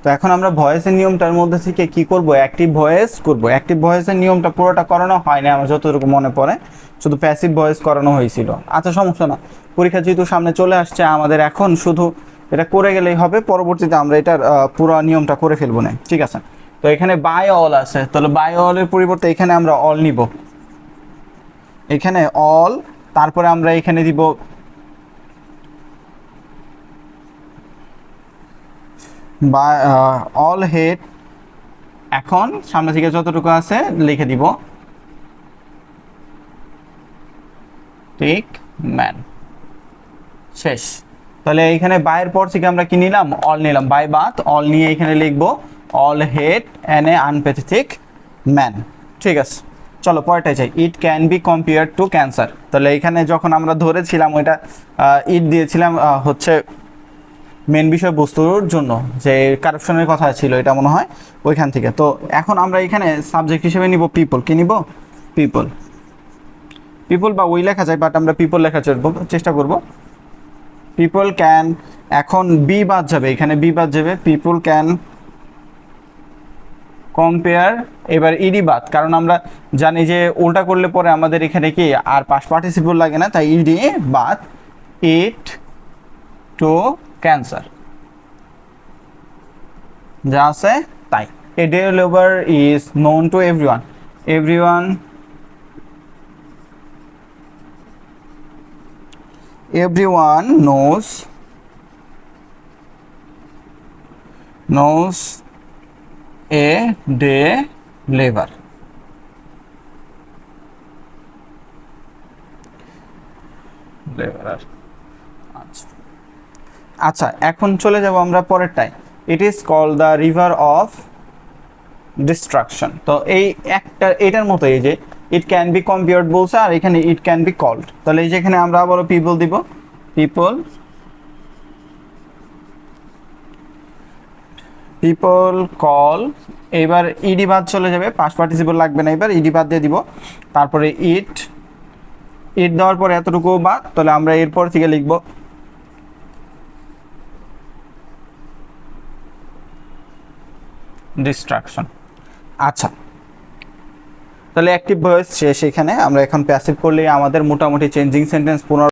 তো এখন আমরা ভয়েসের নিয়মটার মধ্যে থেকে কি করব, অ্যাক্টিভ ভয়েস করব। অ্যাক্টিভ ভয়েসের নিয়মটা পুরোটা করানো হয় না আমার যতটুকু মনে পড়ে, শুধু প্যাসিভ ভয়েস করানো হয়েছিল। আচ্ছা সমস্যা না, পরীক্ষা যেহেতু সামনে চলে আসছে আমাদের এখন শুধু এটা করে গেলেই হবে, পরবর্তীতে আমরা এটার পুরো নিয়মটা করে ফেলবো না, ঠিক আছে। তো এখানে বাই অল আছে, তাহলে বাই অলের পরিবর্তে এখানে আমরা অল নিব, এখানে অল, তারপরে আমরা এখানে দিব বা অল হেড। এখন সামনে থেকে যতটুকু আছে লিখে দিব ঠিক ম্যান, শেষ। তাহলে এখানে বাইয়ের পর থেকে আমরা কি নিলাম, অল নিলাম, বাই বাত অল নিয়ে এখানে লিখবো all head an a unpathetic man, ঠিক আছে। চলো পরেরটায় যাই, it can be compare to cancer. তাহলে এখানে যখন আমরা ধরেছিলাম ওইটা ইট দিয়েছিলাম হচ্ছে মেন বিষয়বস্তুর জন্য, যে কারাপশনের কথা ছিল এটা মনে হয় ওইখান থেকে। তো এখন আমরা এখানে সাবজেক্ট হিসেবে নিব পিপল, কি নিব, পিপল। পিপল বা ওই লেখা যায়, বাট আমরা পিপল লেখার চেষ্টা করব। পিপল ক্যান, এখন বি বাদ যাবে, এখানে বি বাদ যাবে, পিপল ক্যান কম্পেয়ার, এবার ইডি বাদ, কারণ আমরা জানি যে উল্টা করলে পরে আমাদের এখানে কি আর পাস্ট পার্টিসিপল লাগে না, তাই ইডি বাদ, ইট টু ক্যান্সার, যা আছে তাই। A day labour is known to everyone, everyone everyone knows a day labor. আচ্ছা এখন চলে যাব আমরা পরেরটায়, it is called the river of destruction. তো এই একটা এটার মতো, এই যে ইট ক্যান বি কম্পেয়ার্ড বলছে আর এখানে ইট ক্যান বি কল্ড, তাহলে এই যেখানে আমরা আবারও পিপল দিব, পিপল পিপল কল, এবার ইডি বাদ চলে যাবে, পাস্ট পার্টিসিপল লাগবে না, এবার ইডি বাদ দিয়ে দিব, তারপরে ইট, ইট দেওয়ার পরে এতটুকু বাদ, তাহলে আমরা এরপর থেকে লিখব ডিস্ট্রাকশন। আচ্ছা তাহলে অ্যাক্টিভ ভয়েস শেষ, এখানে আমরা এখন প্যাসিভ করলেই আমাদের মোটামুটি চেঞ্জিং সেন্টেন্স পুনরায়